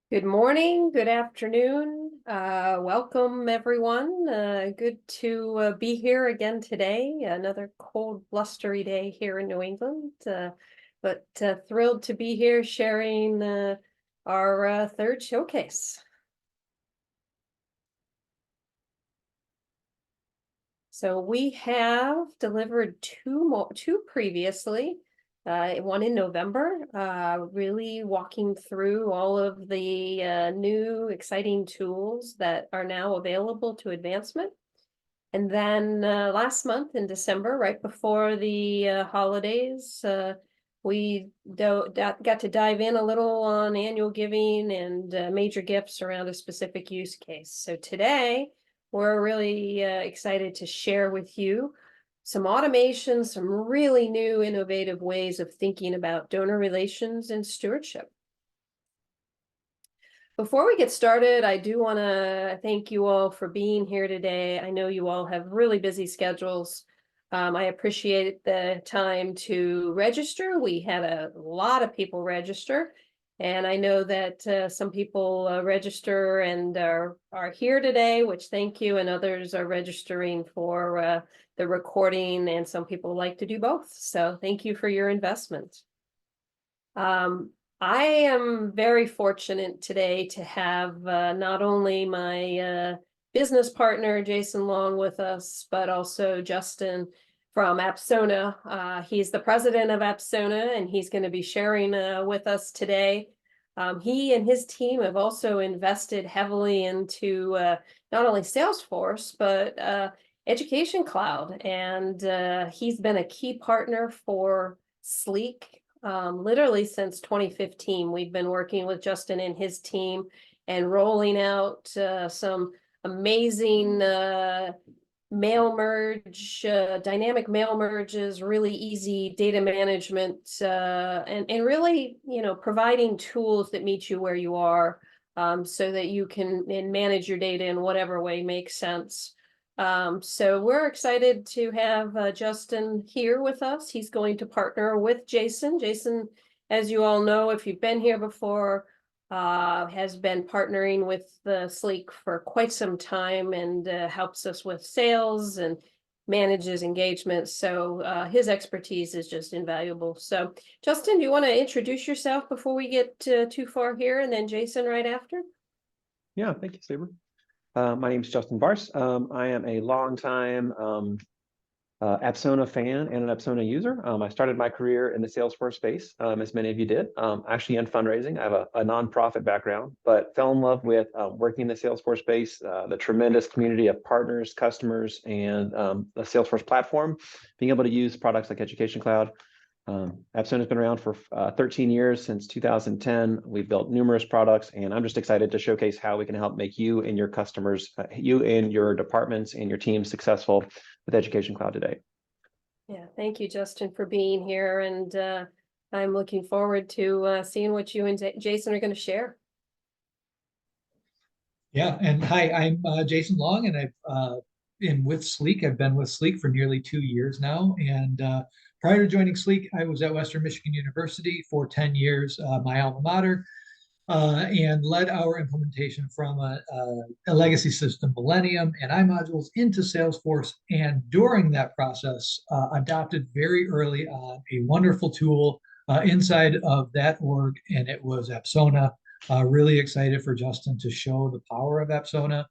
Good morning, good afternoon. Welcome, everyone. Good to be here again today. Another cold, blustery day here in New England, but thrilled to be here sharing our third showcase. So we have delivered two previously, one in November, really walking through all of the new exciting tools that are now available to advancement. And then last month in December, right before the holidays, we got to dive in a little on annual giving and major gifts around a specific use case. So today, we're really excited to share with you some automation, some really new innovative ways of thinking about donor relations and stewardship. Before we get started, I do want to thank you all for being here today. I know you all have really busy schedules. I appreciate the time to register. We had a lot of people register, and I know that some people register and are here today, which thank you, and others are registering for the recording, and some people like to do both. So thank you for your investment. I am very fortunate today to have not only my business partner, Jason Long, with us, but also Justin from Apsona. He's the president of Apsona, and he's going to be sharing with us today. He and his team have also invested heavily into not only Salesforce, but Education Cloud. And he's been a key partner for Sleek. Literally since 2015, we've been working with Justin and his team and rolling out some amazing mail merge, dynamic mail merges, really easy data management, and really, providing tools that meet you where you are, so that you can manage your data in whatever way makes sense. So we're excited to have Justin here with us. He's going to partner with Jason. Jason, as you all know, if you've been here before, has been partnering with Sleek for quite some time and helps us with sales and manages engagement. So his expertise is just invaluable. So Justin, do you want to introduce yourself before we get too far here, and then Jason right after? Yeah, thank you, Saber. My name is Justin Vars. I am a longtime Apsona fan and an Apsona user. I started my career in the Salesforce space, as many of you did, actually in fundraising. I have a nonprofit background, but fell in love with working in the Salesforce space, the tremendous community of partners, customers, and the Salesforce platform, being able to use products like Education Cloud. Apsona has been around for 13 years, since 2010. We've built numerous products, and I'm just excited to showcase how we can help make you and your customers, you and your departments and your teams successful with Education Cloud today. Yeah, thank you, Justin, for being here. And I'm looking forward to seeing what you and Jason are going to share. Yeah, and hi, I'm Jason Long, and I've been with Sleek. I've been with Sleek for nearly 2 years now. And prior to joining Sleek, I was at Western Michigan University for 10 years, my alma mater, and led our implementation from a legacy system, Millennium, and iModules into Salesforce. And during that process, adopted very early on a wonderful tool inside of that org, and it was Apsona. Really excited for Justin to show the power of Apsona.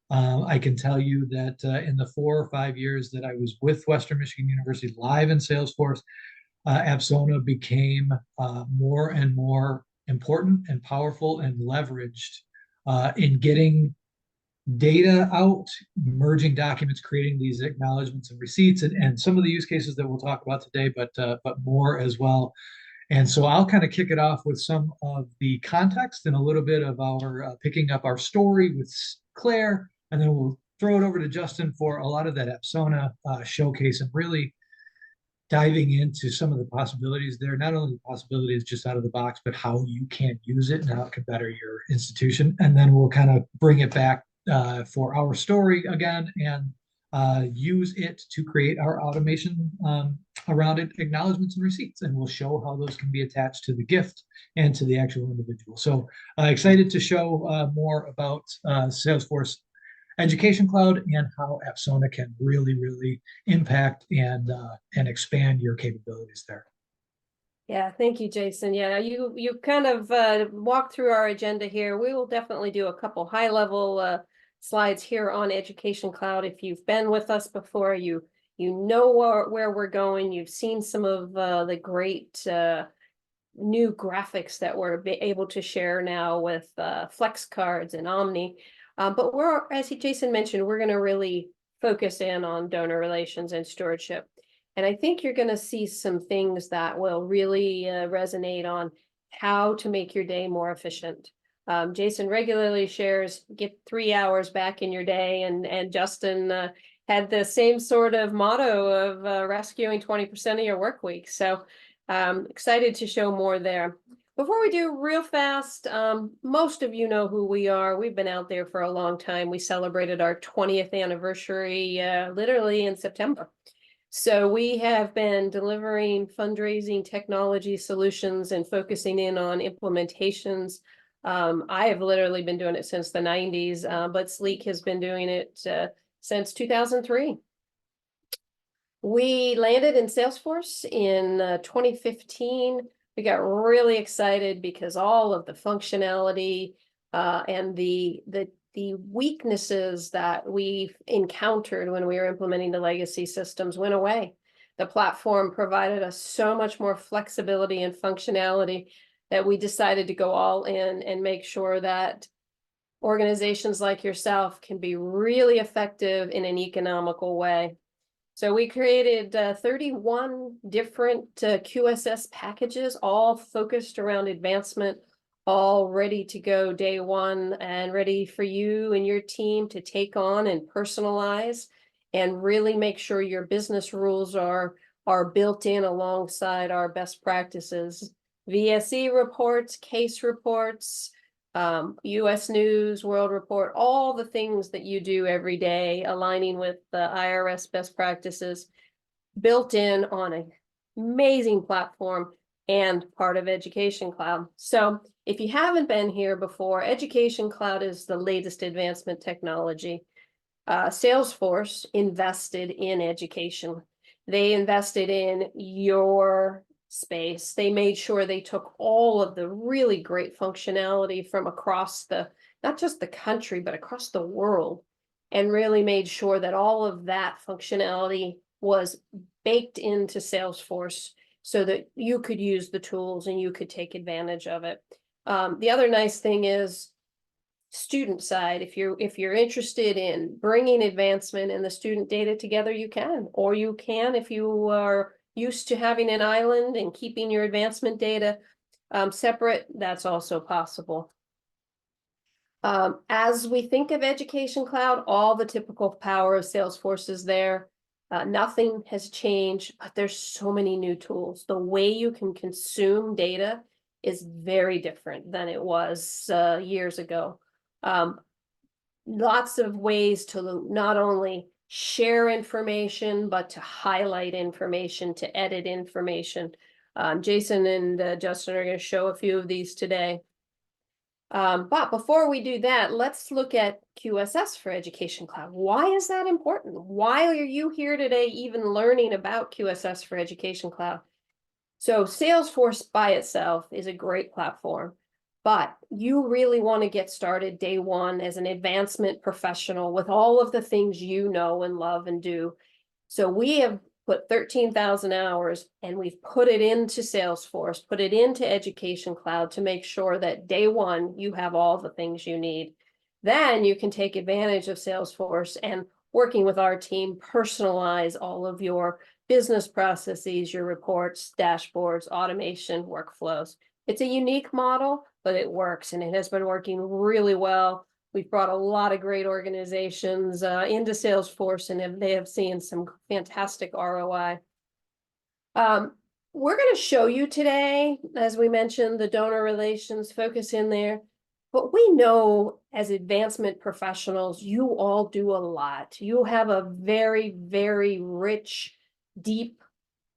I can tell you that in the 4 or 5 years that I was with Western Michigan University live in Salesforce, Apsona became more and more important and powerful and leveraged in getting data out, merging documents, creating these acknowledgments and receipts, and some of the use cases that we'll talk about today, but more as well. And so I'll kind of kick it off with some of the context and a little bit of our picking up our story with Claire, and then we'll throw it over to Justin for a lot of that Apsona showcase and really diving into some of the possibilities there, not only the possibilities just out of the box, but how you can use it and how it can better your institution. And then we'll kind of bring it back for our story again and use it to create our automation around it, acknowledgments and receipts, and we'll show how those can be attached to the gift and to the actual individual. So excited to show more about Salesforce Education Cloud and how Apsona can really impact and expand your capabilities there. Yeah, thank you, Jason. Yeah, you kind of walked through our agenda here. We will definitely do a couple high level slides here on Education Cloud. If you've been with us before, you know where we're going. You've seen some of the great new graphics that we're able to share now with Flex cards and Omni. But as Jason mentioned, we're going to really focus in on donor relations and stewardship. And I think you're going to see some things that will really resonate on how to make your day more efficient. Jason regularly shares, get 3 hours back in your day, and Justin had the same sort of motto of rescuing 20% of your work week. So excited to show more there. Before we do, real fast, most of you know who we are. We've been out there for a long time. We celebrated our 20th anniversary literally in September. So we have been delivering fundraising technology solutions and focusing in on implementations. I have literally been doing it since the 90s, but Sleek has been doing it since 2003. We landed in Salesforce in 2015. We got really excited because all of the functionality and the weaknesses that we encountered when we were implementing the legacy systems went away. The platform provided us so much more flexibility and functionality that we decided to go all in and make sure that organizations like yourself can be really effective in an economical way. So we created 31 different QSS packages, all focused around advancement, all ready to go day one and ready for you and your team to take on and personalize and really make sure your business rules are built in alongside our best practices. VSE reports, case reports, US News, World Report, all the things that you do every day, aligning with the IRS best practices, built in on an amazing platform and part of Education Cloud. So if you haven't been here before, Education Cloud is the latest advancement technology. Salesforce invested in education. They invested in your space. They made sure they took all of the really great functionality from across not just the country, but across the world, and really made sure that all of that functionality was baked into Salesforce so that you could use the tools and you could take advantage of it. The other nice thing is student side. If you're interested in bringing advancement and the student data together, you can, or you can if you are used to having an island and keeping your advancement data separate, that's also possible. As we think of Education Cloud, all the typical power of Salesforce is there. Nothing has changed, but there's so many new tools. The way you can consume data is very different than it was years ago. Lots of ways to not only share information, but to highlight information, to edit information. Jason and Justin are going to show a few of these today. But before we do that, let's look at QSS for Education Cloud. Why is that important? Why are you here today even learning about QSS for Education Cloud? So Salesforce by itself is a great platform, but you really want to get started day one as an advancement professional with all of the things you know and love and do. So we have put 13,000 hours and we've put it into Salesforce, put it into Education Cloud to make sure that day one, you have all the things you need. Then you can take advantage of Salesforce and working with our team, personalize all of your business processes, your reports, dashboards, automation, workflows. It's a unique model, but it works and it has been working really well. We've brought a lot of great organizations into Salesforce and they have seen some fantastic ROI. We're going to show you today, as we mentioned, the donor relations focus in there. But we know as advancement professionals, you all do a lot. You have a very, very rich, deep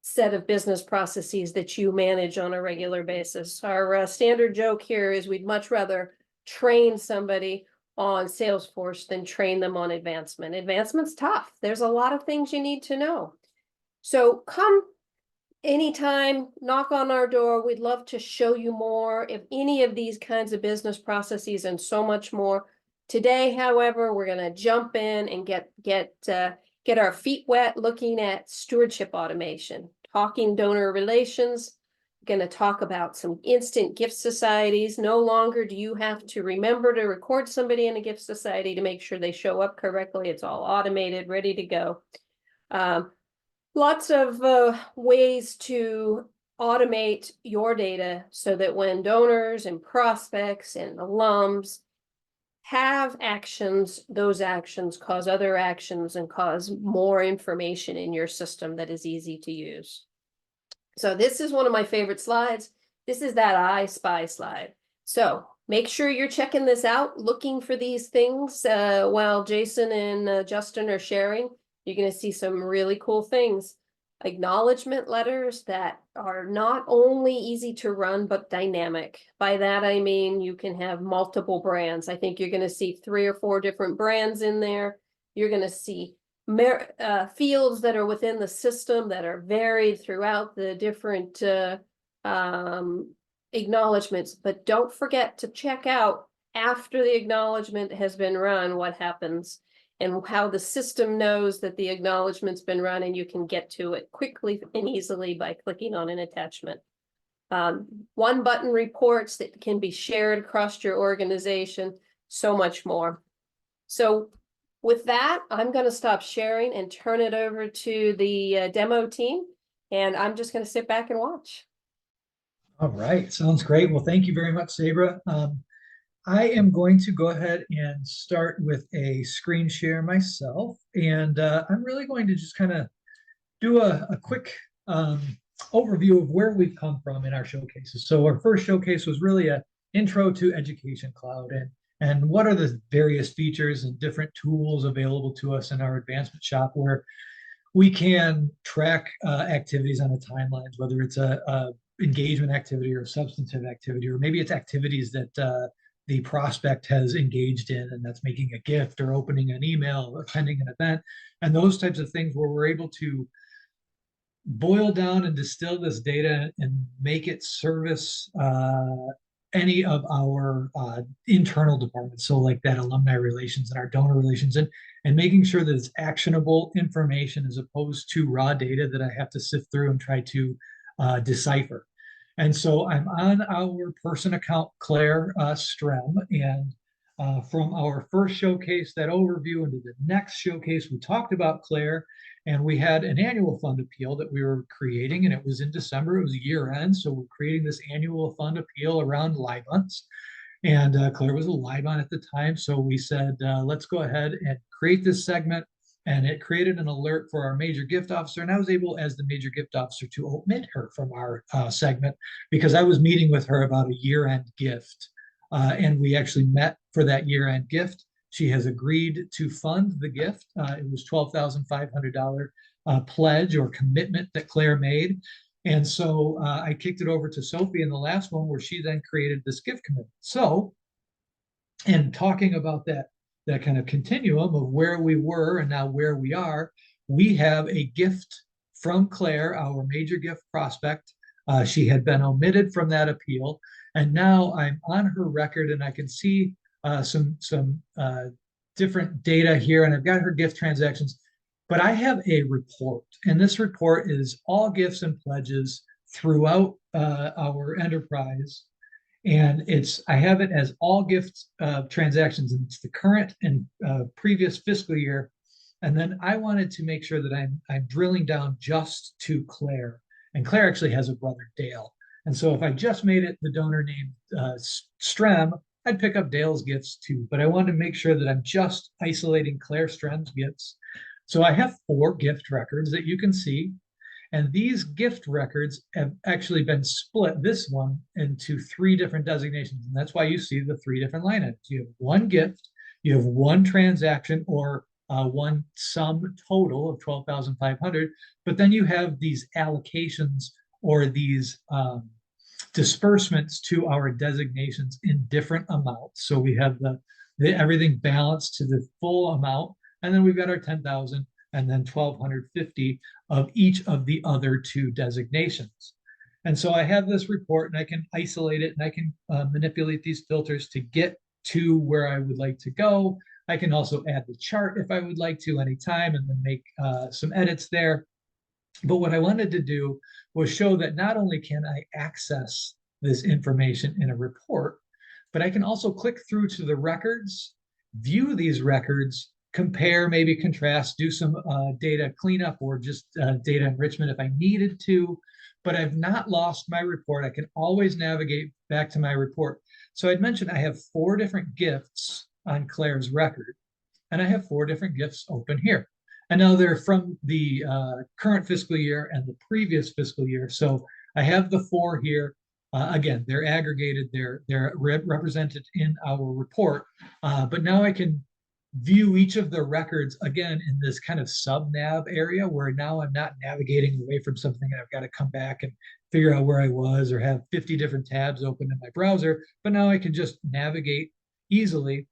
set of business processes that you manage on a regular basis. Our standard joke here is we'd much rather train somebody on Salesforce than train them on advancement. Advancement's tough. There's a lot of things you need to know. So come anytime, knock on our door. We'd love to show you more of any of these kinds of business processes and so much more. Today, however, we're going to jump in and get our feet wet looking at stewardship automation, talking donor relations. We're going to talk about some instant gift societies. No longer do you have to remember to record somebody in a gift society to make sure they show up correctly. It's all automated, ready to go. Lots of ways to automate your data so that when donors and prospects and alums have actions, those actions cause other actions and cause more information in your system that is easy to use. So this is one of my favorite slides. This is that I Spy slide. So make sure you're checking this out, looking for these things while Jason and Justin are sharing. You're going to see some really cool things. Acknowledgement letters that are not only easy to run, but dynamic. By that, I mean, you can have multiple brands. I think you're going to see 3 or 4 different brands in there. You're going to see fields that are within the system that are varied throughout the different acknowledgements. But don't forget to check out after the acknowledgement has been run, what happens and how the system knows that the acknowledgement's been run, and you can get to it quickly and easily by clicking on an attachment. One button reports that can be shared across your organization, so much more. So with that, I'm going to stop sharing and turn it over to the demo team, and I'm just going to sit back and watch. All right, sounds great. Well, thank you very much, Sabra. I am going to go ahead and start with a screen share myself, and I'm really going to just kind of do a quick overview of where we've come from in our showcases. So our first showcase was really an intro to Education Cloud and what are the various features and different tools available to us in our advancement shop where we can track activities on a timeline, whether it's a engagement activity or a substantive activity, or maybe it's activities that the prospect has engaged in, and that's making a gift or opening an email or attending an event, and those types of things where we're able to boil down and distill this data and make it service any of our internal departments. So like that alumni relations and our donor relations, and making sure that it's actionable information as opposed to raw data that I have to sift through and try to decipher. And so I'm on our person account, Claire Strem, and from our first showcase, that overview, into the next showcase, we talked about Claire, and we had an annual fund appeal that we were creating, and it was in December. It was year end, so we're creating this annual fund appeal around Libons. And Claire was a Libon at the time, so we said, let's go ahead and create this segment. And it created an alert for our major gift officer. And I was able, as the major gift officer, to omit her from our segment because I was meeting with her about a year-end gift. And we actually met for that year-end gift. She has agreed to fund the gift. It was $12,500 pledge or commitment that Claire made. And so I kicked it over to Sophie in the last one, where she then created this gift commitment. So, and talking about that kind of continuum of where we were and now where we are, we have a gift from Claire, our major gift prospect. She had been omitted from that appeal, and now I'm on her record, and I can see some different data here, and I've got her gift transactions, but I have a report, and this report is all gifts and pledges throughout our enterprise. And I have it as all gifts transactions, and it's the current and previous fiscal year. And then I wanted to make sure that I'm drilling down just to Claire. And Claire actually has a brother, Dale. And so if I just made it the donor name Strem, I'd pick up Dale's gifts too. But I wanted to make sure that I'm just isolating Claire Strem's gifts. So I have 4 gift records that you can see. And these gift records have actually been split, this one, into 3 different designations. And that's why you see the 3 different line items. You have one gift, you have one transaction, or one sum total of 12,500, but then you have these allocations or these disbursements to our designations in different amounts. So we have the everything balanced to the full amount, and then we've got our 10,000 and then 1,250 of each of the other 2 designations. And so I have this report, and I can isolate it, and I can manipulate these filters to get to where I would like to go. I can also add the chart if I would like to anytime, and then make some edits there. But what I wanted to do was show that not only can I access this information in a report, but I can also click through to the records, view these records, compare, maybe contrast, do some data cleanup or just data enrichment if I needed to. But I've not lost my report. I can always navigate back to my report. So I'd mentioned I have 4 different gifts on Claire's record, and I have 4 different gifts open here. And now they're from the current fiscal year and the previous fiscal year. So I have the 4 here. Again, they're aggregated, they're represented in our report. But now I can view each of the records again in this kind of sub nav area, where now I'm not navigating away from something and I've got to come back and figure out where I was, or have 50 different tabs open in my browser. But now I can just navigate easily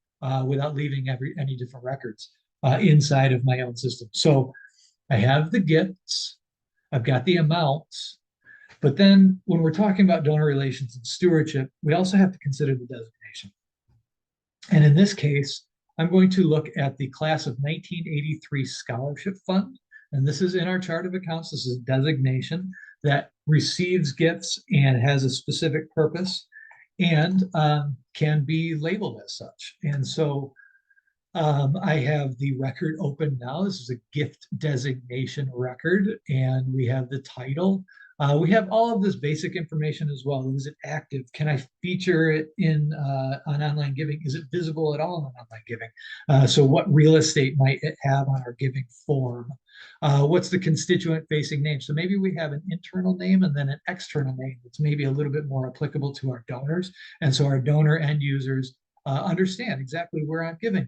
without leaving any different records inside of my own system. So I have the gifts, I've got the amounts, but then when we're talking about donor relations and stewardship, we also have to consider the designation. And in this case, I'm going to look at the class of 1983 scholarship fund. And this is in our chart of accounts. This is a designation that receives gifts and has a specific purpose, and can be labeled as such. And so I have the record open now. This is a gift designation record, and we have the title. We have all of this basic information as well. Is it active? Can I feature it in on online giving? Is it visible at all on online giving? So what real estate might it have on our giving form? What's the constituent facing name? So maybe we have an internal name and then an external name that's maybe a little bit more applicable to our donors. And so our donor end users understand exactly where I'm giving.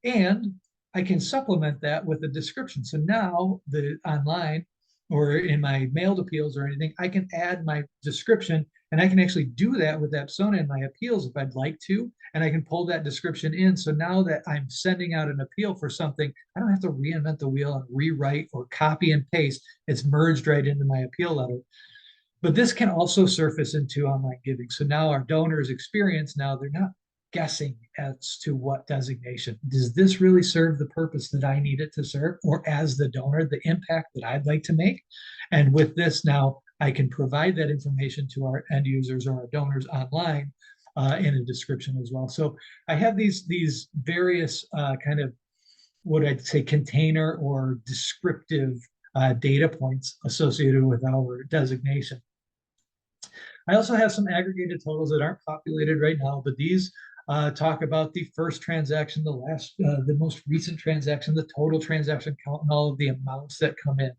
And I can supplement that with a description. So now the online or in my mailed appeals or anything, I can add my description, and I can actually do that with Apsona in my appeals if I'd like to, and I can pull that description in. So now that I'm sending out an appeal for something, I don't have to reinvent the wheel and rewrite or copy and paste. It's merged right into my appeal letter. But this can also surface into online giving. So now our donors experience, now they're not guessing as to what designation. Does this really serve the purpose that I need it to serve? Or as the donor, the impact that I'd like to make? And with this now, I can provide that information to our end users or our donors online in a description as well. So I have these various kind of what I'd say container or descriptive data points associated with our designation. I also have some aggregated totals that aren't populated right now, but these talk about the first transaction, the most recent transaction, the total transaction count, and all of the amounts that come in.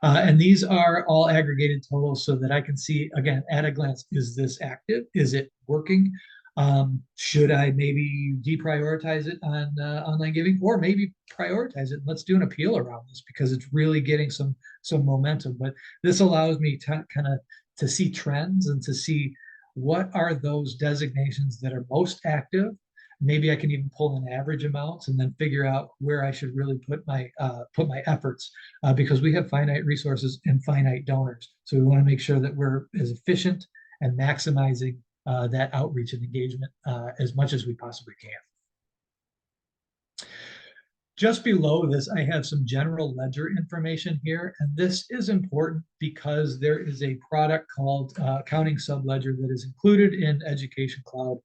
And these are all aggregated totals so that I can see, again, at a glance, is this active? Is it working? Should I maybe deprioritize it on online giving, or maybe prioritize it? Let's do an appeal around this because it's really getting some momentum. But this allows me to kind of to see trends and to see what are those designations that are most active. Maybe I can even pull an average amounts and then figure out where I should really put my efforts because we have finite resources and finite donors. So we want to make sure that we're as efficient and maximizing that outreach and engagement as much as we possibly can. Just below this, I have some general ledger information here, and this is important because there is a product called Accounting Subledger that is included in Education Cloud.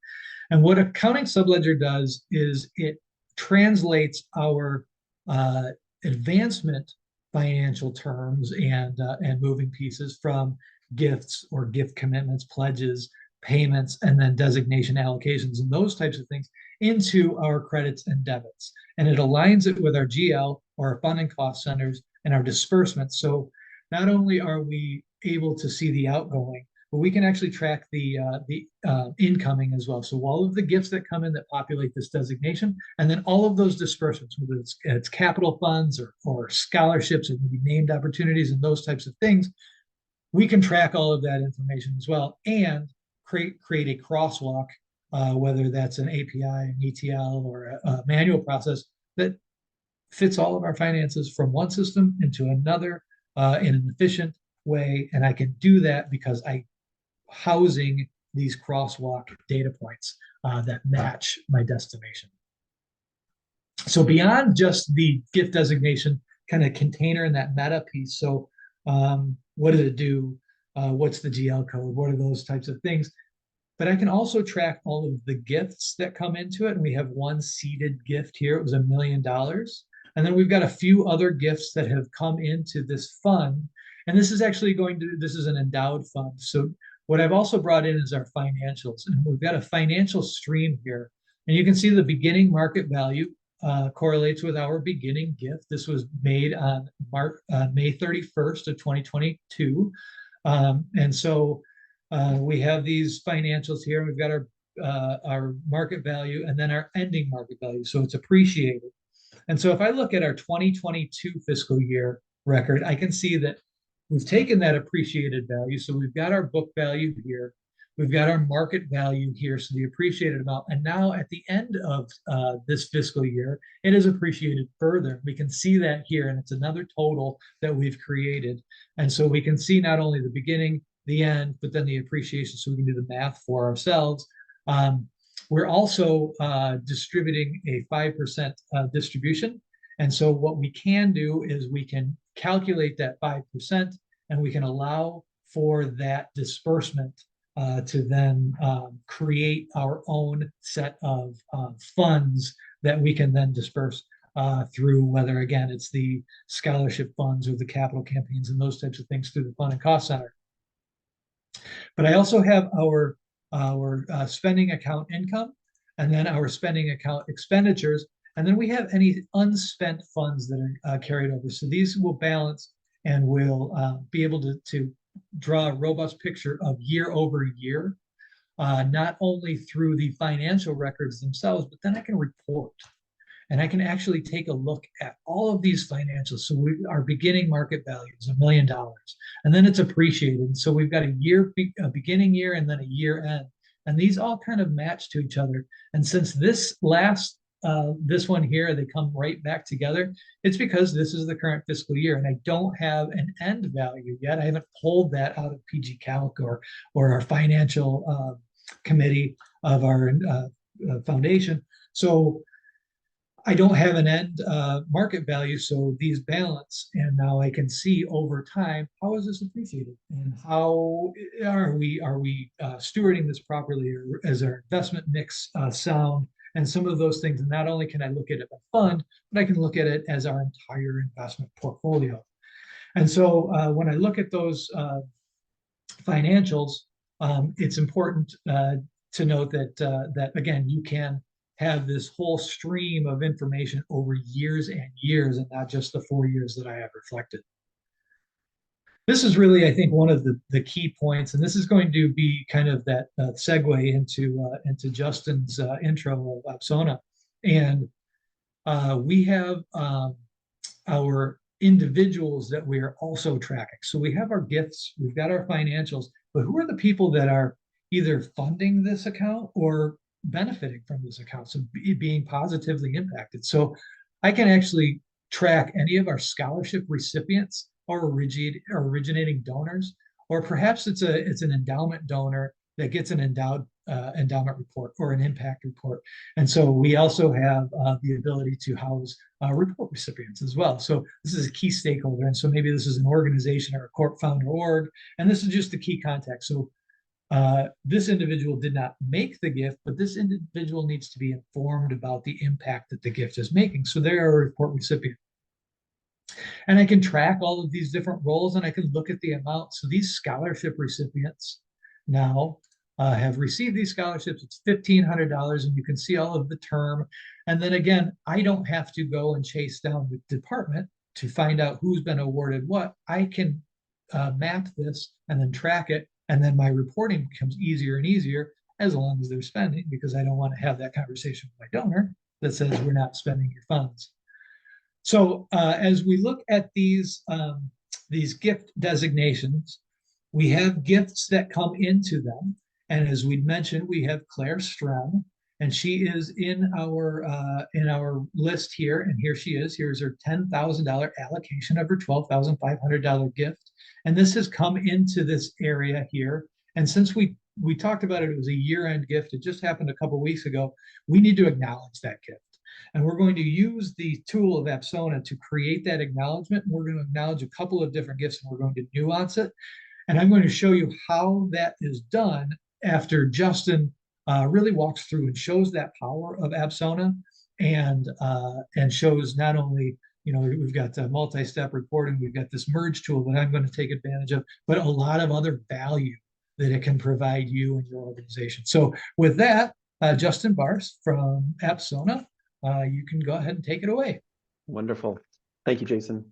And what Accounting Subledger does is it translates our advancement financial terms and moving pieces from gifts or gift commitments, pledges, payments, and then designation allocations and those types of things into our credits and debits. And it aligns it with our GL or our funding cost centers and our disbursements. So not only are we able to see the outgoing, but we can actually track the incoming as well. So all of the gifts that come in that populate this designation, and then all of those disbursements, whether it's capital funds or scholarships or maybe named opportunities and those types of things, we can track all of that information as well and create a crosswalk, whether that's an API, an ETL, or a manual process that fits all of our finances from one system into another in an efficient way. And I can do that because I housing these crosswalk data points that match my destination. So beyond just the gift designation kind of container and that meta piece, so what does it do? What's the GL code? What are those types of things? But I can also track all of the gifts that come into it. And we have one seeded gift here. It was $1 million. And then we've got a few other gifts that have come into this fund. And this is actually this is an endowed fund. So what I've also brought in is our financials. And we've got a financial stream here. And you can see the beginning market value correlates with our beginning gift. This was made on May 31st of 2022. And so we have these financials here. We've got our market value and then our ending market value. So it's appreciated. And so if I look at our 2022 fiscal year record, I can see that we've taken that appreciated value. So we've got our book value here. We've got our market value here, so the appreciated amount. And now at the end of this fiscal year, it is appreciated further. We can see that here, and it's another total that we've created. And so we can see not only the beginning, the end, but then the appreciation, so we can do the math for ourselves. We're also distributing a 5% distribution. And so what we can do is we can calculate that 5%, and we can allow for that disbursement to then create our own set of funds that we can then disperse through, whether, again, it's the scholarship funds or the capital campaigns and those types of things through the Fund and Cost Center. But I also have our spending account income, and then our spending account expenditures, and then we have any unspent funds that are carried over. So these will balance and will be able to draw a robust picture of year over year, not only through the financial records themselves, but then I can report. And I can actually take a look at all of these financials. So our beginning market value is $1 million, and then it's appreciated. So we've got a beginning year and then a year end. And these all kind of match to each other. And since this one here, they come right back together, it's because this is the current fiscal year and I don't have an end value yet. I haven't pulled that out of PG Calc or our financial committee of our foundation. So I don't have an end market value, so these balance, and now I can see over time, how is this appreciated, and how are we stewarding this properly, or is our investment mix sound, and some of those things. And not only can I look at it as a fund, but I can look at it as our entire investment portfolio. And so when I look at those financials, it's important to note that again, you can have this whole stream of information over years and years, and not just the 4 years that I have reflected. This is really, I think, one of the key points, and this is going to be kind of that segue into Justin's intro of Apsona. And we have our individuals that we are also tracking. So we have our gifts, we've got our financials, but who are the people that are either funding this account or benefiting from this account, so being positively impacted? So I can actually track any of our scholarship recipients or originating donors, or perhaps it's an endowment donor that gets an endowment report or an impact report. And so we also have the ability to house report recipients as well. So this is a key stakeholder, and so maybe this is an organization or a corp founder org, and this is just the key contact. So this individual did not make the gift, but this individual needs to be informed about the impact that the gift is making. So they're a report recipient. And I can track all of these different roles, and I can look at the amount. So these scholarship recipients now have received these scholarships. It's $1,500, and you can see all of the term. And then again, I don't have to go and chase down the department to find out who's been awarded what. I can map this and then track it. And then my reporting becomes easier and easier as long as they're spending, because I don't want to have that conversation with my donor that says we're not spending your funds. So as we look at these gift designations, we have gifts that come into them. And as we mentioned, we have Claire Strem, and she is in our list here. And here she is. Here's her $10,000 allocation of her $12,500 gift. And this has come into this area here. And since we talked about it, it was a year-end gift. It just happened a couple of weeks ago. We need to acknowledge that gift. And we're going to use the tool of Apsona to create that acknowledgement. We're going to acknowledge a couple of different gifts, and we're going to nuance it. And I'm going to show you how that is done after Justin really walks through and shows that power of Apsona, and shows not only, we've got multi-step reporting, we've got this merge tool that I'm going to take advantage of, but a lot of other value that it can provide you and your organization. So with that, Justin Bars from Apsona, you can go ahead and take it away. Wonderful. Thank you, Jason.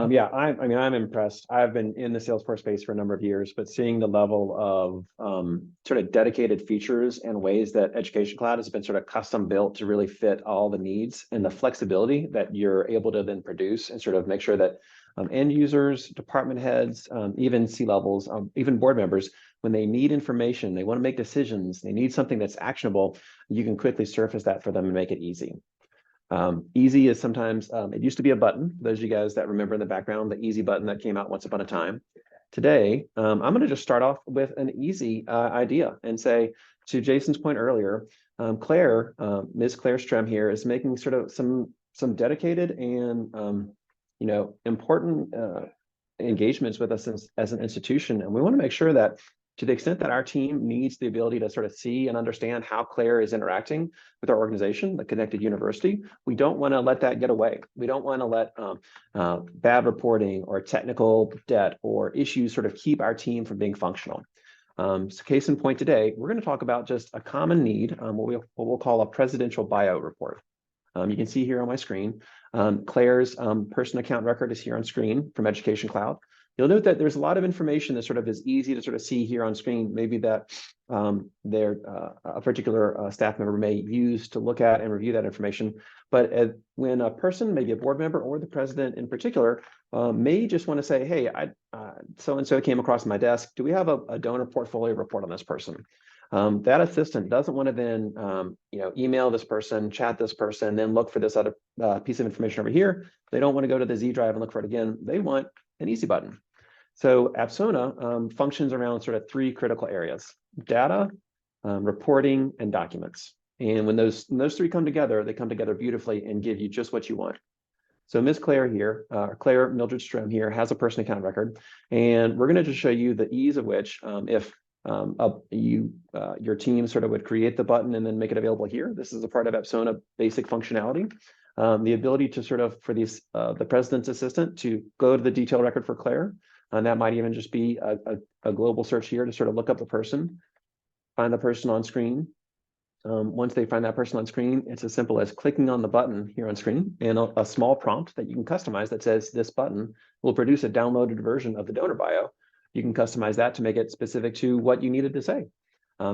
Yeah, I'm impressed. I've been in the Salesforce space for a number of years, but seeing the level of sort of dedicated features and ways that Education Cloud has been sort of custom built to really fit all the needs and the flexibility that you're able to then produce and sort of make sure that end users, department heads, even C-levels, even board members, when they need information, they want to make decisions, they need something that's actionable, you can quickly surface that for them and make it easy. Easy is sometimes, it used to be a button. Those of you guys that remember in the background, the easy button that came out once upon a time. Today, I'm going to just start off with an easy idea and say, to Jason's point earlier, Claire, Ms. Claire Strem here is making sort of some dedicated and important engagements with us as an institution. And we want to make sure that to the extent that our team needs the ability to sort of see and understand how Claire is interacting with our organization, the Connected University, we don't want to let that get away. We don't want to let bad reporting or technical debt or issues sort of keep our team from being functional. So case in point today, we're going to talk about just a common need, what we'll call a presidential buyout report. You can see here on my screen, Claire's person account record is here on screen from Education Cloud. You'll note that there's a lot of information that sort of is easy to sort of see here on screen, maybe that a particular staff member may use to look at and review that information. But when a person, maybe a board member or the president in particular, may just want to say, hey, so-and-so came across my desk. Do we have a donor portfolio report on this person? That assistant doesn't want to then email this person, chat this person, then look for this other piece of information over here. They don't want to go to the Z drive and look for it again. They want an easy button. So Apsona functions around sort of three critical areas: data, reporting, and documents. And when those three come together, they come together beautifully and give you just what you want. So Ms. Claire here, Claire Mildred Strem here, has a person account record, and we're going to just show you the ease of which, if your team sort of would create the button and then make it available here. This is a part of Apsona basic functionality. The ability to sort of, for these the president's assistant to go to the detail record for Claire, and that might even just be a global search here to sort of look up the person, find the person on screen. Once they find that person on screen, it's as simple as clicking on the button here on screen and a small prompt that you can customize that says this button will produce a downloaded version of the donor bio. You can customize that to make it specific to what you needed to say.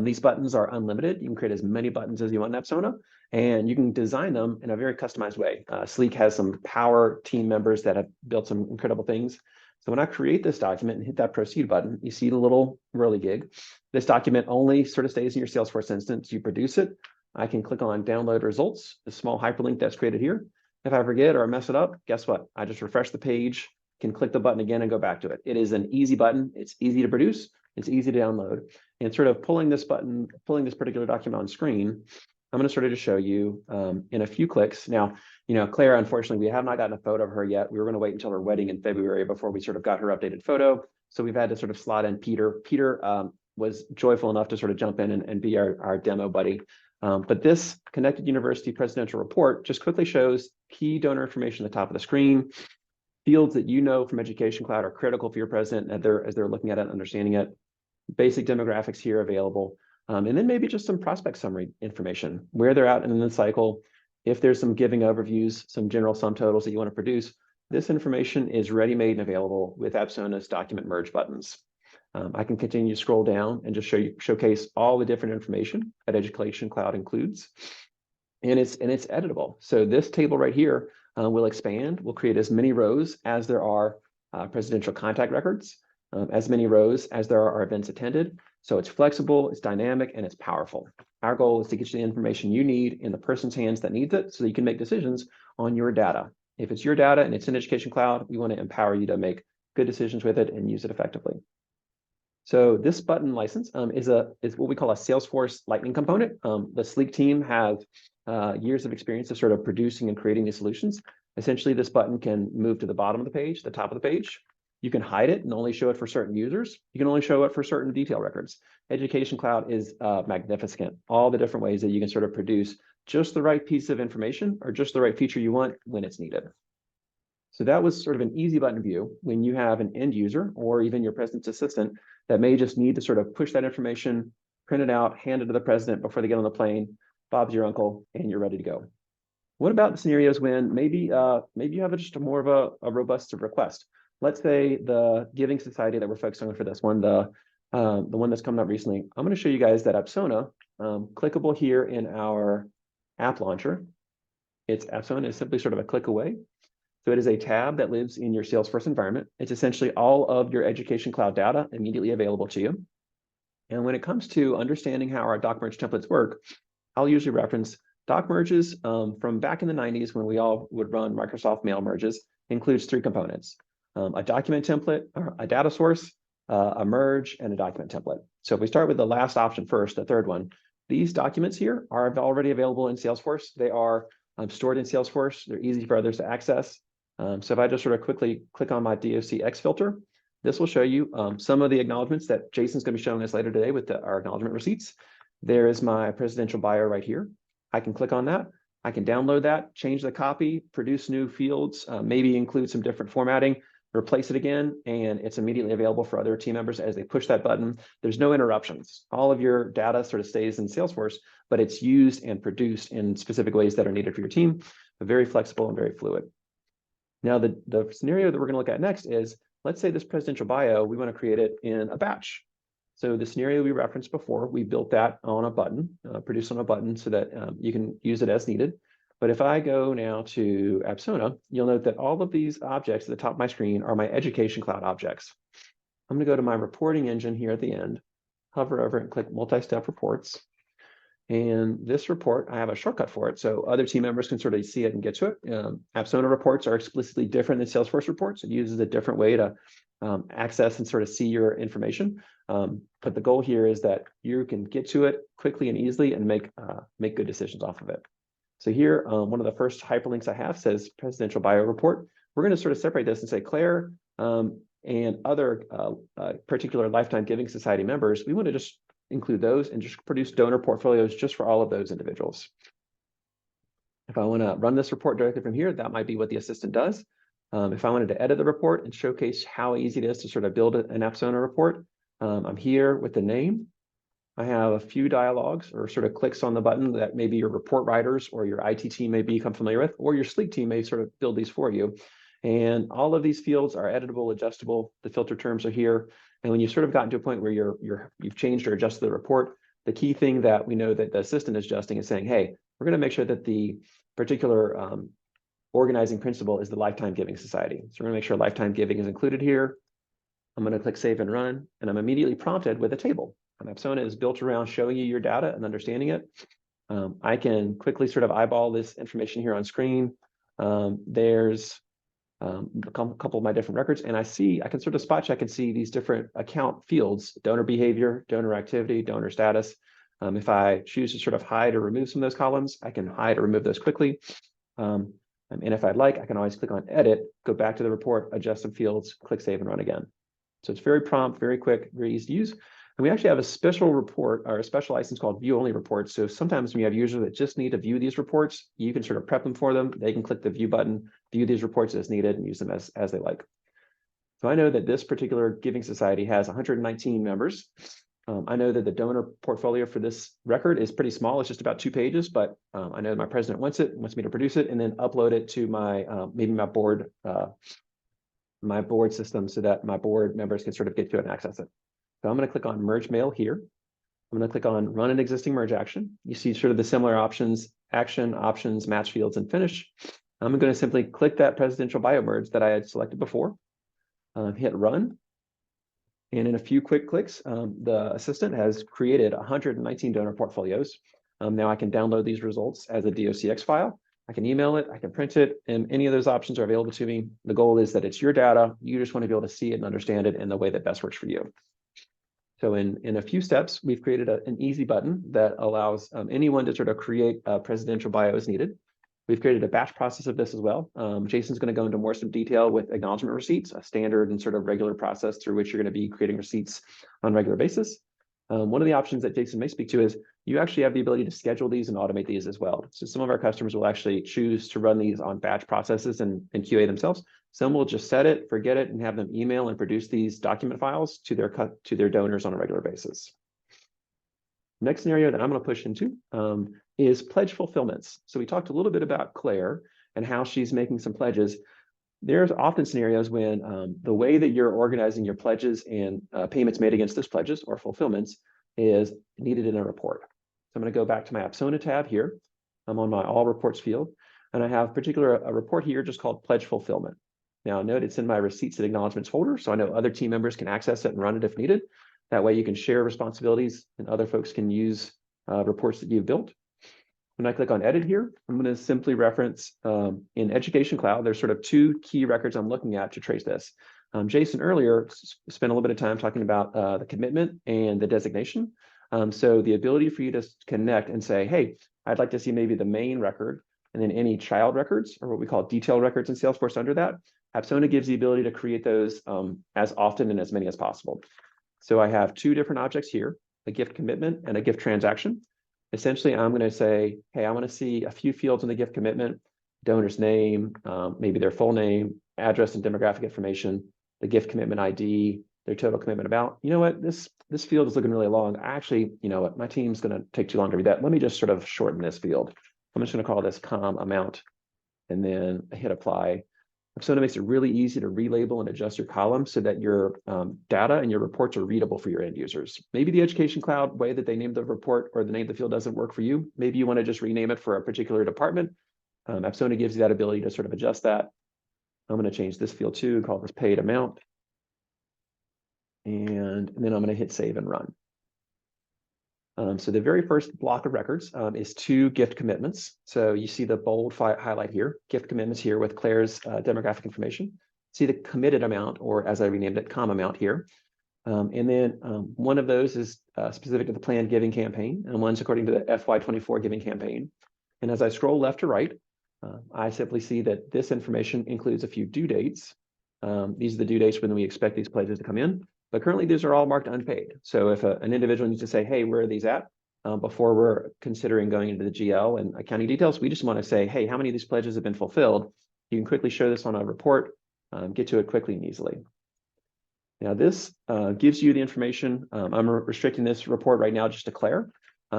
These buttons are unlimited. You can create as many buttons as you want in Apsona, and you can design them in a very customized way. Sleek has some power team members that have built some incredible things. So when I create this document and hit that proceed button, you see the little whirligig. This document only sort of stays in your Salesforce instance. You produce it. I can click on download results, the small hyperlink that's created here. If I forget or I mess it up, guess what? I just refresh the page, can click the button again and go back to it. It is an easy button. It's easy to produce. It's easy to download. And sort of pulling this particular document on screen, I'm going to sort of just show you in a few clicks. Now, Claire, unfortunately, we have not gotten a photo of her yet. We were going to wait until her wedding in February before we sort of got her updated photo. So we've had to sort of slot in Peter. Peter was joyful enough to sort of jump in and be our demo buddy. But this Connected University Presidential Report just quickly shows key donor information at the top of the screen, fields that from Education Cloud are critical for your president as they're looking at it and understanding it. Basic demographics here available. And then maybe just some prospect summary information, where they're at in the cycle. If there's some giving overviews, some general sum totals that you want to produce, This information is ready-made and available with Apsona's document merge buttons. I can continue to scroll down and just showcase all the different information that Education Cloud includes. And it's editable. So this table right here will expand. We'll create as many rows as there are presidential contact records, as many rows as there are events attended. So it's flexible, it's dynamic, and it's powerful. Our goal is to get you the information you need in the person's hands that needs it so that you can make decisions on your data. If it's your data and it's in Education Cloud, we want to empower you to make good decisions with it and use it effectively. So this button license is what we call a Salesforce Lightning component. The Sleek team have years of experience of sort of producing and creating these solutions. Essentially, this button can move to the bottom of the page, the top of the page. You can hide it and only show it for certain users. You can only show it for certain detail records. Education Cloud is magnificent. All the different ways that you can sort of produce just the right piece of information or just the right feature you want when it's needed. So that was sort of an easy button view when you have an end user or even your president's assistant that may just need to sort of push that information, print it out, hand it to the president before they get on the plane. Bob's your uncle, and you're ready to go. What about the scenarios when maybe you have just more of a robust request? Let's say the Giving Society that we're focusing on for this one, the one that's coming up recently. I'm going to show you guys that Apsona, clickable here in our app launcher. Apsona is simply sort of a click away. So it is a tab that lives in your Salesforce environment. It's essentially all of your Education Cloud data immediately available to you. And when it comes to understanding how our doc merge templates work, I'll usually reference doc merges from back in the 90s when we all would run Microsoft Mail merges, includes 3 components: a document template, or a data source, a merge, and a document template. So if we start with the last option first, the third one, these documents here are already available in Salesforce. They are stored in Salesforce. They're easy for others to access. So if I just sort of quickly click on my DOCX filter, this will show you some of the acknowledgements that Jason's going to be showing us later today with our acknowledgement receipts. There is my presidential bio right here. I can click on that. I can download that, change the copy, produce new fields, maybe include some different formatting, replace it again, and it's immediately available for other team members as they push that button. There's no interruptions. All of your data sort of stays in Salesforce, but it's used and produced in specific ways that are needed for your team, but very flexible and very fluid. Now, the scenario that we're going to look at next is, let's say this presidential bio, we want to create it in a batch. So the scenario we referenced before, we built that on a button, produced on a button so that you can use it as needed. But if I go now to Apsona, you'll note that all of these objects at the top of my screen are my Education Cloud objects. I'm going to go to my reporting engine here at the end, hover over and click multi-step reports. And this report, I have a shortcut for it, so other team members can sort of see it and get to it. Apsona reports are explicitly different than Salesforce reports. It uses a different way to access and sort of see your information. But the goal here is that you can get to it quickly and easily and make good decisions off of it. So here, one of the first hyperlinks I have says Presidential Bio Report. We're going to sort of separate this and say Claire and other particular Lifetime Giving Society members, we want to just include those and just produce donor portfolios just for all of those individuals. If I want to run this report directly from here, that might be what the assistant does. If I wanted to edit the report and showcase how easy it is to sort of build an Apsona report, I'm here with the name. I have a few dialogues or sort of clicks on the button that maybe your report writers or your IT team may become familiar with, or your Sleek team may sort of build these for you. And all of these fields are editable, adjustable. The filter terms are here. And when you've sort of gotten to a point where you've changed or adjusted the report, the key thing that we know that the assistant is adjusting is saying, hey, we're going to make sure that the particular organizing principle is the Lifetime Giving Society. So we're going to make sure Lifetime Giving is included here. I'm going to click Save and Run, and I'm immediately prompted with a table. Apsona is built around showing you your data and understanding it. I can quickly sort of eyeball this information here on screen. There's a couple of my different records, and I can sort of spot check and see these different account fields: donor behavior, donor activity, donor status. If I choose to sort of hide or remove some of those columns, I can hide or remove those quickly. And if I'd like, I can always click on Edit, go back to the report, adjust some fields, click Save and Run again. So it's very prompt, very quick, very easy to use. And we actually have a special report or a special license called View Only Reports. So sometimes when you have users that just need to view these reports, you can sort of prep them for them. They can click the View button, view these reports as needed, and use them as they like. So I know that this particular Giving Society has 119 members. I know that the donor portfolio for this record is pretty small. It's just about 2 pages, but I know my president wants me to produce it and then upload it to my maybe my board system so that my board members can sort of get to it and access it. So I'm going to click on Merge Mail here. I'm going to click on Run an Existing Merge Action. You see sort of the similar options, Action, Options, Match Fields, and Finish. I'm going to simply click that presidential bio merge that I had selected before, hit Run. And in a few quick clicks, the assistant has created 119 donor portfolios. Now I can download these results as a docx file. I can email it, I can print it, and any of those options are available to me. The goal is that it's your data. You just want to be able to see it and understand it in the way that best works for you. So in a few steps, we've created an easy button that allows anyone to sort of create a presidential bio as needed. We've created a batch process of this as well. Jason's going to go into some detail with acknowledgement receipts, a standard and sort of regular process through which you're going to be creating receipts on a regular basis. One of the options that Jason may speak to is you actually have the ability to schedule these and automate these as well. So some of our customers will actually choose to run these on batch processes and QA themselves. Some will just set it, forget it, and have them email and produce these document files to their donors on a regular basis. Next scenario that I'm going to push into is pledge fulfillments. So we talked a little bit about Claire and how she's making some pledges. There's often scenarios when the way that you're organizing your pledges and payments made against those pledges or fulfillments is needed in a report. So I'm going to go back to my Apsona tab here. I'm on my All Reports field, and I have a report here just called Pledge Fulfillment. Now note it's in my Receipts and Acknowledgements folder, so I know other team members can access it and run it if needed. That way you can share responsibilities and other folks can use reports that you've built. When I click on Edit here, I'm going to simply reference in Education Cloud, there's sort of 2 key records I'm looking at to trace this. Jason earlier spent a little bit of time talking about the commitment and the designation. So the ability for you to connect and say, hey, I'd like to see maybe the main record and then any child records or what we call detailed records in Salesforce under that. Apsona gives the ability to create those as often and as many as possible. So I have 2 different objects here, a gift commitment and a gift transaction. Essentially, I'm going to say, hey, I want to see a few fields in the gift commitment, donor's name, maybe their full name, address and demographic information, the gift commitment ID, their total commitment amount. You know what, this field is looking really long. Actually, you know what, my team's going to take too long to read that. Let me just sort of shorten this field. I'm just going to call this com amount and then hit apply. Apsona makes it really easy to relabel and adjust your columns so that your data and your reports are readable for your end users. Maybe the Education Cloud way that they named the report or the name of the field doesn't work for you. Maybe you want to just rename it for a particular department. Apsona gives you that ability to sort of adjust that. I'm going to change this field too, call this paid amount. And then I'm going to hit save and run. So the very first block of records is 2 gift commitments. So you see the bold highlight here, gift commitments here with Claire's demographic information. See the committed amount, or as I renamed it, com amount here. And then one of those is specific to the planned giving campaign, and one's according to the FY24 giving campaign. And as I scroll left to right, I simply see that this information includes a few due dates. These are the due dates when we expect these pledges to come in. But currently, these are all marked unpaid. So if an individual needs to say, hey, where are these at? Before we're considering going into the GL and accounting details, we just want to say, hey, how many of these pledges have been fulfilled? You can quickly show this on a report, get to it quickly and easily. Now, this gives you the information. I'm restricting this report right now just to Claire.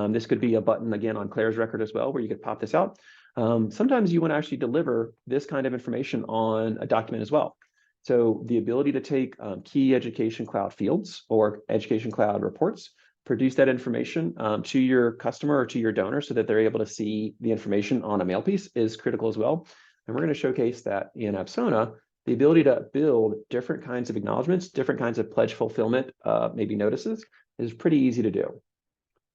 This could be a button, again, on Claire's record as well, where you could pop this out. Sometimes you want to actually deliver this kind of information on a document as well. So the ability to take key Education Cloud fields or Education Cloud reports, produce that information to your customer or to your donor so that they're able to see the information on a mail piece is critical as well. And we're going to showcase that in Apsona, the ability to build different kinds of acknowledgements, different kinds of pledge fulfillment, maybe notices, is pretty easy to do.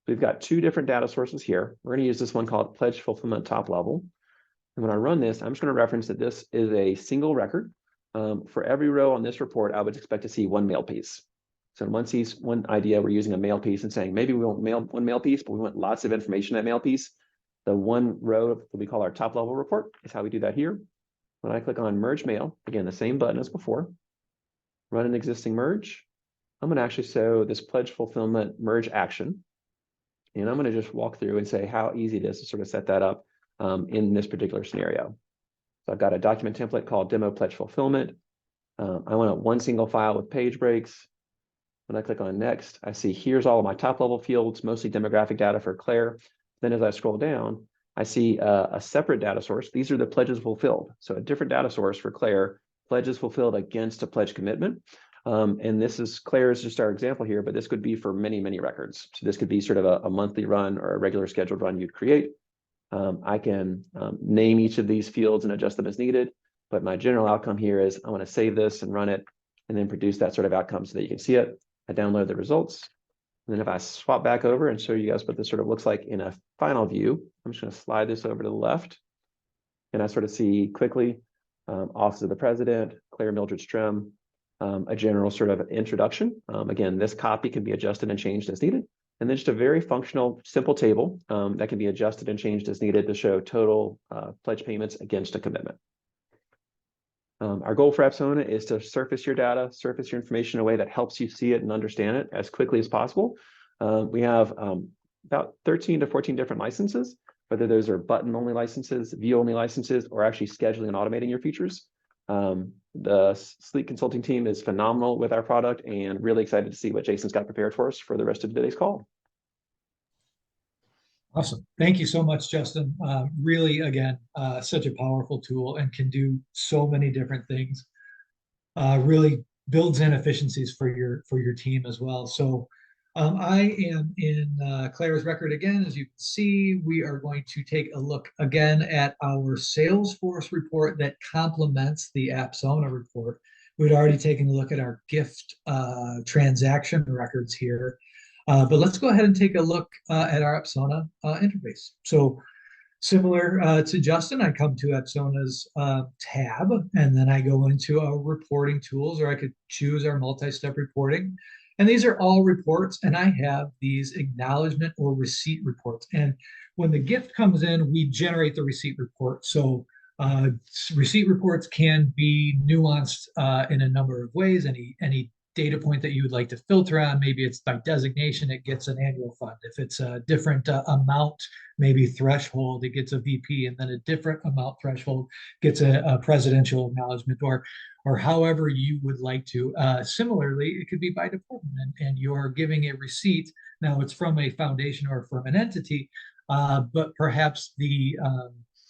We've got 2 different data sources here. We're going to use this one called Pledge Fulfillment Top Level. And when I run this, I'm just going to reference that this is a single record. For every row on this report, I would expect to see 1 mail piece. So in one idea, we're using a mail piece and saying, maybe we want one mail piece, but we want lots of information in that mail piece. The 1 row that we call our top level report is how we do that here. When I click on Merge Mail, again, the same button as before, run an existing merge. I'm going to actually show this pledge fulfillment merge action. And I'm going to just walk through and say how easy it is to sort of set that up in this particular scenario. So I've got a document template called Demo Pledge Fulfillment. I want 1 single file with page breaks. When I click on next, I see here's all of my top level fields, mostly demographic data for Claire. Then as I scroll down, I see a separate data source. These are the pledges fulfilled. So a different data source for Claire, pledges fulfilled against a pledge commitment. And this is Claire's just our example here, but this could be for many, many records. So this could be sort of a monthly run or a regular scheduled run you'd create. I can name each of these fields and adjust them as needed. But my general outcome here is I want to save this and run it and then produce that sort of outcome so that you can see it. I download the results. And then if I swap back over and show you guys what this sort of looks like in a final view, I'm just going to slide this over to the left. And I sort of see quickly Office of the President, Claire Mildred Strum, a general sort of introduction. Again, this copy can be adjusted and changed as needed. And then just a very functional, simple table that can be adjusted and changed as needed to show total pledge payments against a commitment. Our goal for Apsona is to surface your data, surface your information in a way that helps you see it and understand it as quickly as possible. We have about 13 to 14 different licenses, whether those are button-only licenses, view-only licenses, or actually scheduling and automating your features. The Sleek consulting team is phenomenal with our product and really excited to see what Jason's got prepared for us for the rest of today's call. Awesome. Thank you so much, Justin. Really, again, such a powerful tool and can do so many different things. Really builds in efficiencies for your team as well. So I am in Claire's record again. As you can see, we are going to take a look again at our Salesforce report that complements the Apsona report. We'd already taken a look at our gift transaction records here. But let's go ahead and take a look at our Apsona interface. So similar to Justin, I come to Apsona's tab, and then I go into our reporting tools, or I could choose our multi-step reporting. And these are all reports, and I have these acknowledgement or receipt reports. And when the gift comes in, we generate the receipt report. So receipt reports can be nuanced in a number of ways. Any data point that you would like to filter on, maybe it's by designation, it gets an annual fund. If it's a different amount, maybe threshold, it gets a VP, and then a different amount threshold gets a presidential acknowledgement, or however you would like to. Similarly, it could be by department, and you're giving a receipt. Now it's from a foundation or from an entity, but perhaps the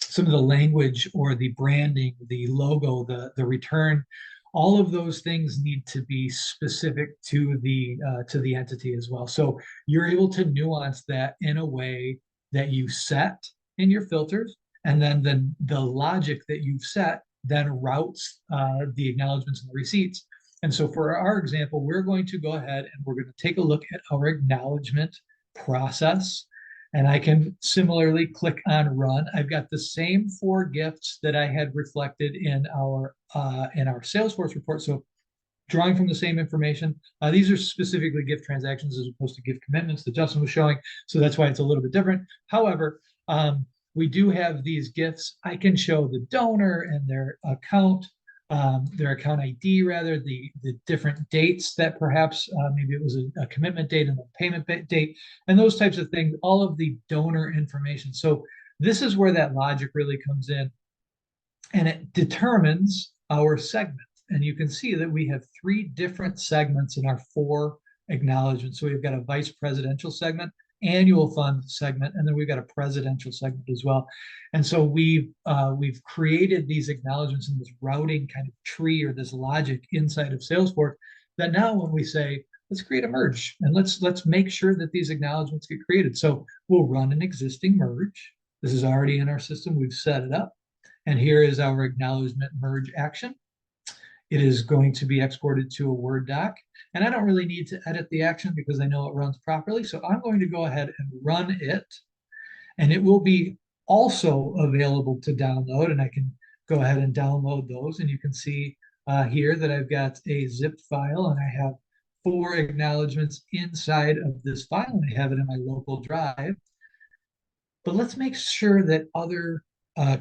some of the language or the branding, the logo, the return, all of those things need to be specific to the entity as well. So you're able to nuance that in a way that you set in your filters, and then the logic that you've set then routes the acknowledgements and the receipts. And so for our example, we're going to go ahead and we're going to take a look at our acknowledgement process. And I can similarly click on run. I've got the same 4 gifts that I had reflected in our Salesforce report. So drawing from the same information, these are specifically gift transactions as opposed to gift commitments that Justin was showing. So that's why it's a little bit different. However, we do have these gifts. I can show the donor and their account ID, rather, the different dates that perhaps maybe it was a commitment date and a payment date, and those types of things, all of the donor information. So this is where that logic really comes in, and it determines our segment. And you can see that we have 3 different segments in our 4 acknowledgements. So we've got a vice presidential segment, annual fund segment, and then we've got a presidential segment as well. And so we've created these acknowledgements in this routing kind of tree, or this logic inside of Salesforce, that now when we say, let's create a merge and let's make sure that these acknowledgements get created. So we'll run an existing merge. This is already in our system. We've set it up. And here is our acknowledgement merge action. It is going to be exported to a Word doc. And I don't really need to edit the action because I know it runs properly. So I'm going to go ahead and run it. And it will be also available to download. And I can go ahead and download those. And you can see here that I've got a zip file, and I have 4 acknowledgements inside of this file. And I have it in my local drive. But let's make sure that other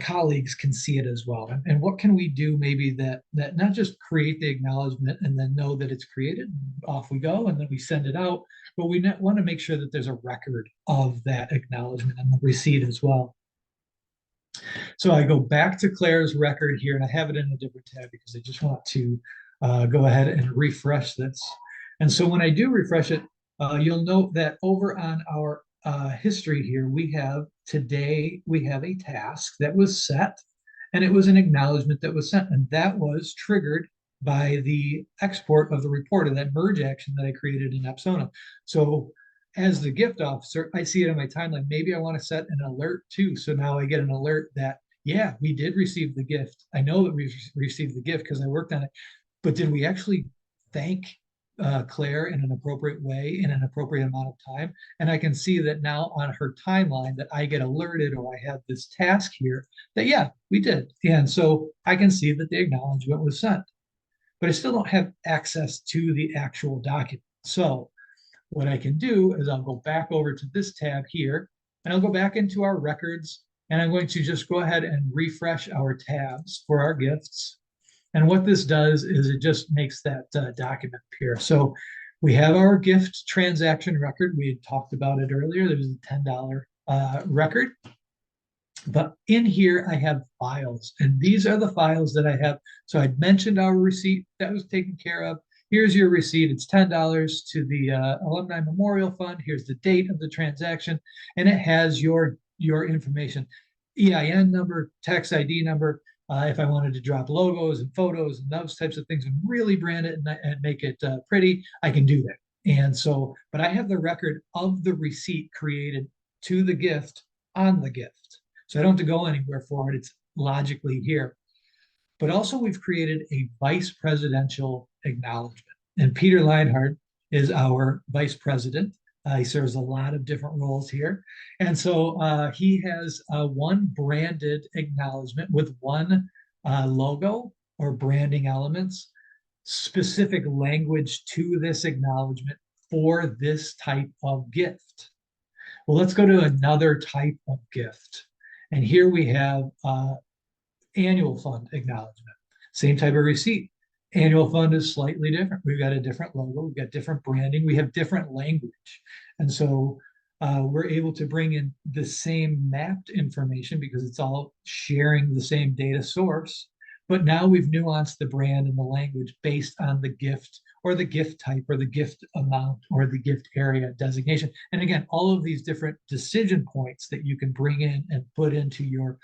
colleagues can see it as well. And what can we do maybe that not just create the acknowledgement and then know that it's created, off we go, and then we send it out, but we want to make sure that there's a record of that acknowledgement and the receipt as well. So I go back to Claire's record here, and I have it in a different tab because I just want to go ahead and refresh this. And so when I do refresh it, you'll note that over on our history here, we have a task that was set, and it was an acknowledgement that was sent, and that was triggered by the export of the report of that merge action that I created in Apsona. So as the gift officer, I see it in my timeline. Maybe I want to set an alert too. So now I get an alert that, yeah, we did receive the gift. I know that we received the gift because I worked on it, but did we actually thank Claire in an appropriate way in an appropriate amount of time? And I can see that now on her timeline that I get alerted, or I have this task here that, yeah, we did. And so I can see that the acknowledgement was sent, but I still don't have access to the actual document. So what I can do is I'll go back over to this tab here, and I'll go back into our records, and I'm going to just go ahead and refresh our tabs for our gifts. And what this does is it just makes that document appear. So we have our gift transaction record. We had talked about it earlier. There was a $10 record. But in here, I have files, and these are the files that I have. So I mentioned our receipt that was taken care of. Here's your receipt. It's $10 to the Alumni Memorial Fund. Here's the date of the transaction, and it has your information, EIN number, tax ID number. If I wanted to drop logos and photos and those types of things and really brand it and make it pretty, I can do that. And so, but I have the record of the receipt created to the gift on the gift. So I don't have to go anywhere for it. It's logically here. But also we've created a vice presidential acknowledgement. And Peter Leinhardt is our vice president. He serves a lot of different roles here. And so he has one branded acknowledgement with one logo or branding elements, specific language to this acknowledgement for this type of gift. Well, let's go to another type of gift. And here we have annual fund acknowledgement, same type of receipt. Annual fund is slightly different. We've got a different logo, we've got different branding, we have different language. And so we're able to bring in the same mapped information because it's all sharing the same data source. But now we've nuanced the brand and the language based on the gift or the gift type or the gift amount or the gift area designation. And again, all of these different decision points that you can bring in and put into your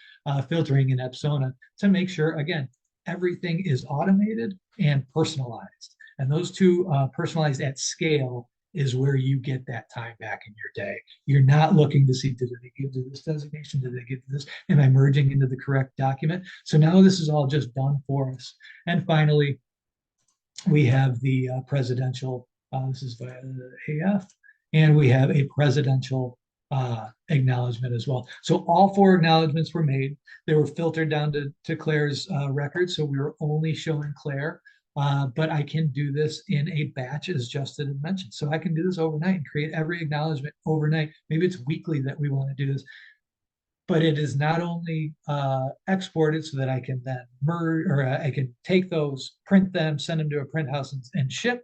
filtering in Apsona to make sure, again, everything is automated and personalized. And those two, personalized at scale, is where you get that time back in your day. You're not looking to see, did they give to this designation? Did they give to this? Am I merging into the correct document? So now this is all just done for us. And finally, we have the presidential, this is via the AF, and we have a presidential acknowledgement as well. So all four acknowledgements were made. They were filtered down to Claire's record. So we were only showing Claire, but I can do this in a batch, as Justin had mentioned. So I can do this overnight and create every acknowledgement overnight. Maybe it's weekly that we want to do this, but it is not only exported so that I can then merge, or I can take those, print them, send them to a print house and ship,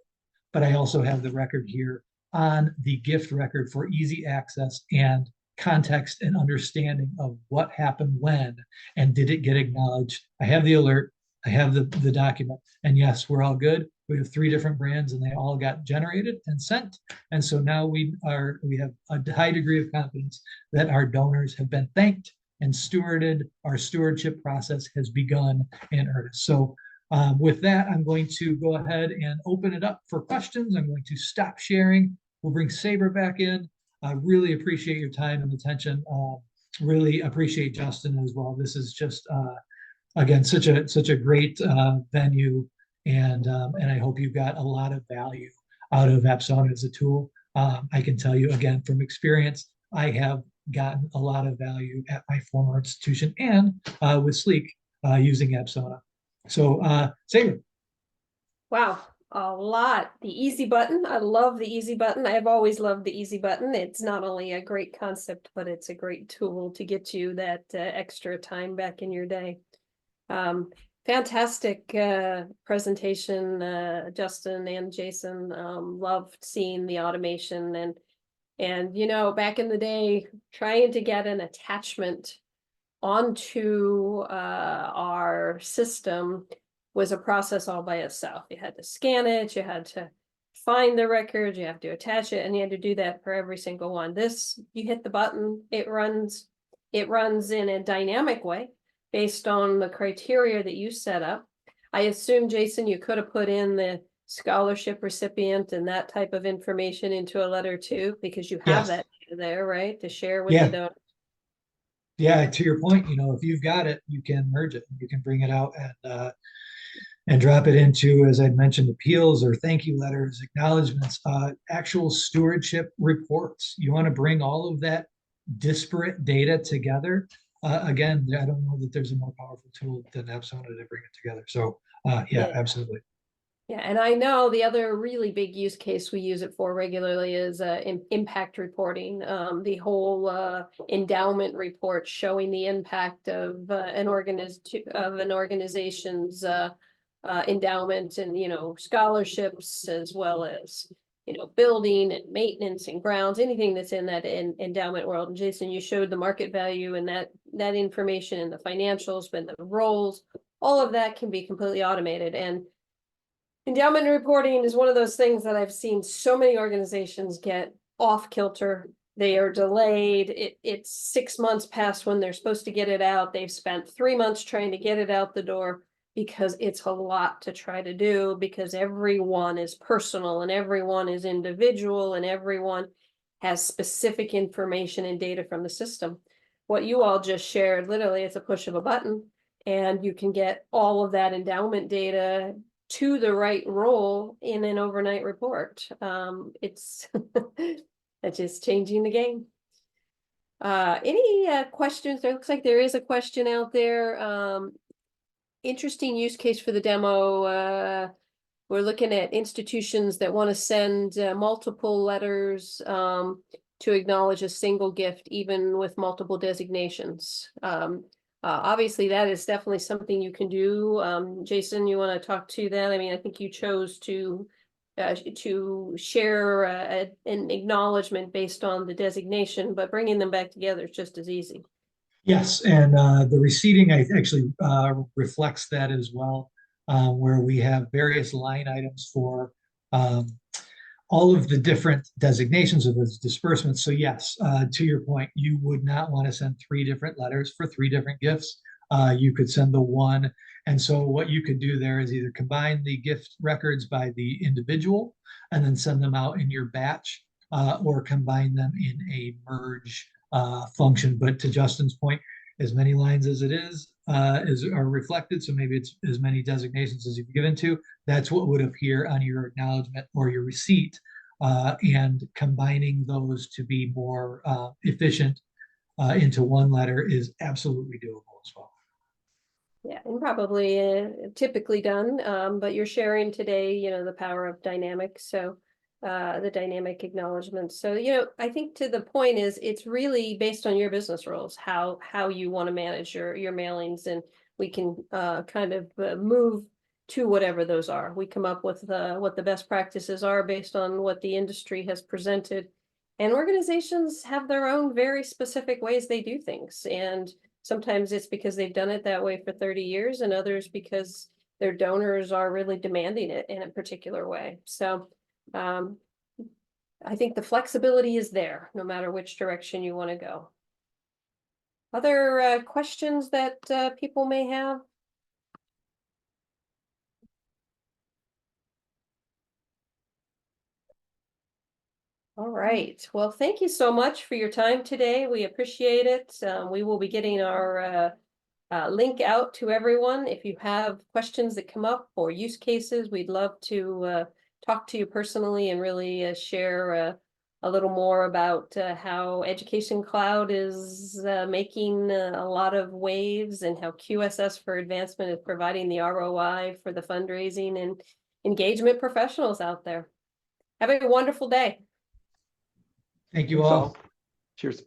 but I also have the record here on the gift record for easy access and context and understanding of what happened when, and did it get acknowledged. I have the alert, I have the document, and yes, we're all good. We have 3 different brands and they all got generated and sent. And so now we have a high degree of confidence that our donors have been thanked and stewarded. Our stewardship process has begun in earnest. So with that, I'm going to go ahead and open it up for questions. I'm going to stop sharing. We'll bring Saber back in. I really appreciate your time and attention. Really appreciate Justin as well. This is just, again, such a great venue. And I hope you got a lot of value out of Apsona as a tool. I can tell you again from experience, I have gotten a lot of value at my former institution and with Sleek using Apsona. So Saber. Wow, a lot. The easy button. I love the easy button. I've always loved the easy button. It's not only a great concept, but it's a great tool to get you that extra time back in your day. Fantastic presentation, Justin and Jason. Loved seeing the automation and you know, back in the day, trying to get an attachment onto our system was a process all by itself. You had to scan it, you had to find the records, you have to attach it, and you have to do that for every single one. This, you hit the button, it runs in a dynamic way based on the criteria that you set up. I assume, Jason, you could have put in the scholarship recipient and that type of information into a letter too, because you have Yes. that there, right, to share with Yeah. the donor. Yeah, to your point, if you've got it, you can merge it. You can bring it out and drop it into, as I mentioned, appeals or thank you letters, acknowledgments, actual stewardship reports. You want to bring all of that disparate data together. Again, I don't know that there's a more powerful tool than Apsona to bring it together. So yeah, absolutely. Yeah, and I know the other really big use case we use it for regularly is impact reporting. The whole endowment report showing the impact of an organization's endowment and scholarships, as well as building and maintenance and grounds, anything that's in that endowment world. And Jason, you showed the market value and that information and the financials, but the roles, all of that can be completely automated. And endowment reporting is one of those things that I've seen so many organizations get off kilter. They are delayed. It's 6 months past when they're supposed to get it out. They've spent 3 months trying to get it out the door because it's a lot to try to do, because everyone is personal and everyone is individual and everyone has specific information and data from the system. What you all just shared, literally, it's a push of a button, and you can get all of that endowment data to the right role in an overnight report. It's that's just changing the game. Any questions? It looks like there is a question out there. Interesting use case for the demo. We're looking at institutions that want to send multiple letters to acknowledge a single gift, even with multiple designations. Obviously, that is definitely something you can do. Jason, you want to talk to that? I mean, I think you chose to share an acknowledgement based on the designation, but bringing them back together is just as easy. Yes, and the receipting actually reflects that as well, where we have various line items for all of the different designations of those disbursements. So yes, to your point, you would not want to send 3 different letters for 3 different gifts. You could send the one. And so what you could do there is either combine the gift records by the individual and then send them out in your batch, or combine them in a merge function. But to Justin's point, as many lines as it is are reflected, so maybe it's as many designations as you've given to, that's what would appear on your acknowledgement or your receipt, and combining those to be more efficient into one letter is absolutely doable as well. Yeah, and probably typically done, but you're sharing today, the power of dynamics. So the dynamic acknowledgement. So, I think to the point is it's really based on your business rules, how you want to manage your mailings, and we can kind of move to whatever those are. We come up with what the best practices are based on what the industry has presented. And organizations have their own very specific ways they do things. And sometimes it's because they've done it that way for 30 years, and others because their donors are really demanding it in a particular way. So I think the flexibility is there, no matter which direction you want to go. Other questions that people may have? All right. Well, thank you so much for your time today. We appreciate it. We will be getting our link out to everyone. If you have questions that come up or use cases, we'd love to talk to you personally and really share a little more about how Education Cloud is making a lot of waves, and how QSS for Advancement is providing the ROI for the fundraising and engagement professionals out there. Have a wonderful day. Thank you Thanks all. Cheers.